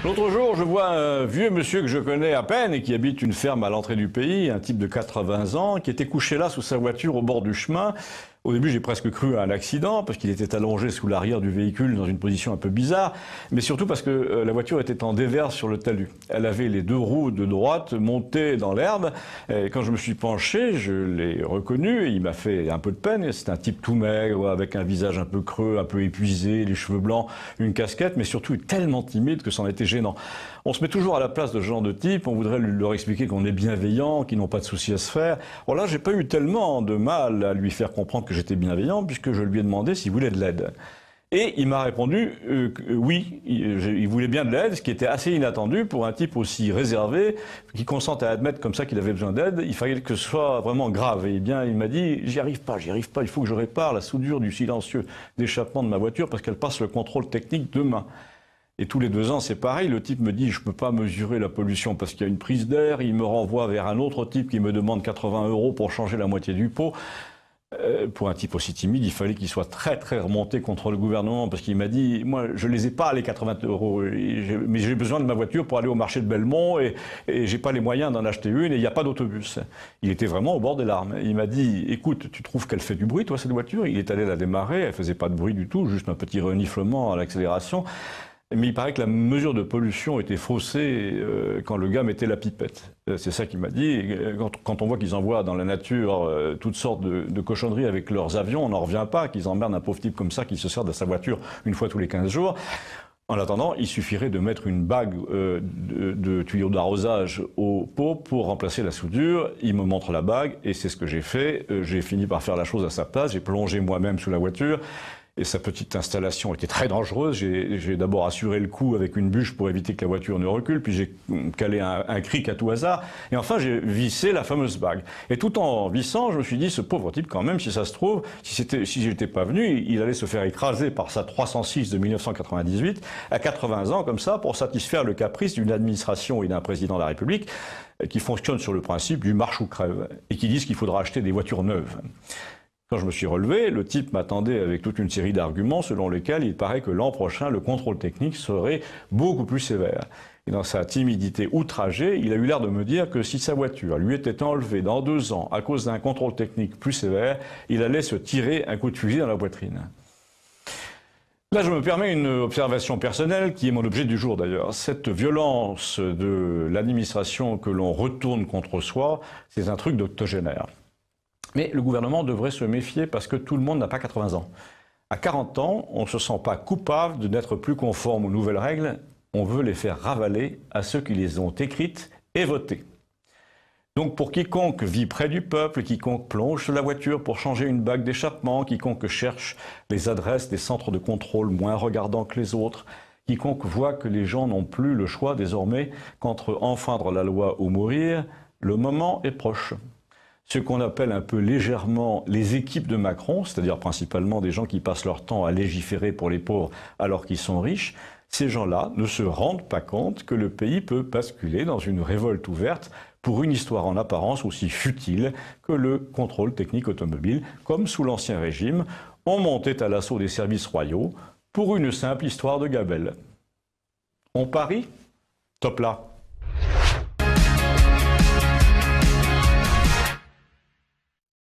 L'autre jour, je vois un vieux monsieur que je connais à peine et qui habite une ferme à l'entrée du pays, un type de 80 ans, qui était couché là sous sa voiture au bord du chemin. Au début, j'ai presque cru à un accident parce qu'il était allongé sous l'arrière du véhicule dans une position un peu bizarre, mais surtout parce que la voiture était en déverse sur le talus. Elle avait les deux roues de droite montées dans l'herbe. Et quand je me suis penché, je l'ai reconnu et il m'a fait un peu de peine. C'est un type tout maigre, avec un visage un peu creux, un peu épuisé, les cheveux blancs, une casquette, mais surtout tellement timide que c'en était gênant. On se met toujours à la place de ce genre de type, on voudrait leur expliquer qu'on est bienveillant, qu'ils n'ont pas de soucis à se faire. Alors là, j'ai pas eu tellement de mal à lui faire comprendre que j'étais bienveillant, puisque je lui ai demandé s'il voulait de l'aide. Et il m'a répondu que oui, il voulait bien de l'aide, ce qui était assez inattendu pour un type aussi réservé, qui consente à admettre comme ça qu'il avait besoin d'aide. Il fallait que ce soit vraiment grave. Et bien, il m'a dit, j'y arrive pas, il faut que je répare la soudure du silencieux d'échappement de ma voiture parce qu'elle passe le contrôle technique demain. Et tous les 2 ans, c'est pareil, le type me dit, je peux pas mesurer la pollution parce qu'il y a une prise d'air, il me renvoie vers un autre type qui me demande 80 € pour changer la moitié du pot. Pour un type aussi timide, il fallait qu'il soit très très remonté contre le gouvernement parce qu'il m'a dit, moi je les ai pas les 80 €, mais j'ai besoin de ma voiture pour aller au marché de Belmont et j'ai pas les moyens d'en acheter une et il n'y a pas d'autobus. Il était vraiment au bord des larmes. Il m'a dit, écoute, tu trouves qu'elle fait du bruit toi cette voiture? Il est allé la démarrer, elle faisait pas de bruit du tout, juste un petit reniflement à l'accélération. Mais il paraît que la mesure de pollution était faussée quand le gars mettait la pipette. C'est ça qu'il m'a dit. Et quand on voit qu'ils envoient dans la nature toutes sortes de cochonneries avec leurs avions, on n'en revient pas qu'ils emmerdent un pauvre type comme ça qui se sert de sa voiture une fois tous les 15 jours. En attendant, il suffirait de mettre une bague de tuyaux d'arrosage au pot pour remplacer la soudure. Il me montre la bague et c'est ce que j'ai fait. J'ai fini par faire la chose à sa place. J'ai plongé moi-même sous la voiture. Et sa petite installation était très dangereuse. J'ai d'abord assuré le coup avec une bûche pour éviter que la voiture ne recule, puis j'ai calé un cric à tout hasard, et enfin j'ai vissé la fameuse bague. Et tout en vissant, je me suis dit, ce pauvre type quand même, si ça se trouve, si j'étais pas venu, il allait se faire écraser par sa 306 de 1998 à 80 ans comme ça pour satisfaire le caprice d'une administration et d'un président de la République qui fonctionne sur le principe du marche ou crève et qui disent qu'il faudra acheter des voitures neuves. Quand je me suis relevé, le type m'attendait avec toute une série d'arguments selon lesquels il paraît que l'an prochain, le contrôle technique serait beaucoup plus sévère. Et dans sa timidité outragée, il a eu l'air de me dire que si sa voiture lui était enlevée dans 2 ans à cause d'un contrôle technique plus sévère, il allait se tirer un coup de fusil dans la poitrine. Là, je me permets une observation personnelle qui est mon objet du jour d'ailleurs. Cette violence de l'administration que l'on retourne contre soi, c'est un truc d'octogénaire. Mais le gouvernement devrait se méfier parce que tout le monde n'a pas 80 ans. À 40 ans, on ne se sent pas coupable de n'être plus conforme aux nouvelles règles. On veut les faire ravaler à ceux qui les ont écrites et votées. Donc pour quiconque vit près du peuple, quiconque plonge sur la voiture pour changer une bague d'échappement, quiconque cherche les adresses des centres de contrôle moins regardants que les autres, quiconque voit que les gens n'ont plus le choix désormais qu'entre enfreindre la loi ou mourir, le moment est proche. Ce qu'on appelle un peu légèrement les équipes de Macron, c'est-à-dire principalement des gens qui passent leur temps à légiférer pour les pauvres alors qu'ils sont riches, ces gens-là ne se rendent pas compte que le pays peut basculer dans une révolte ouverte pour une histoire en apparence aussi futile que le contrôle technique automobile, comme sous l'Ancien Régime, on montait à l'assaut des services royaux pour une simple histoire de gabelle. On parie? Top là.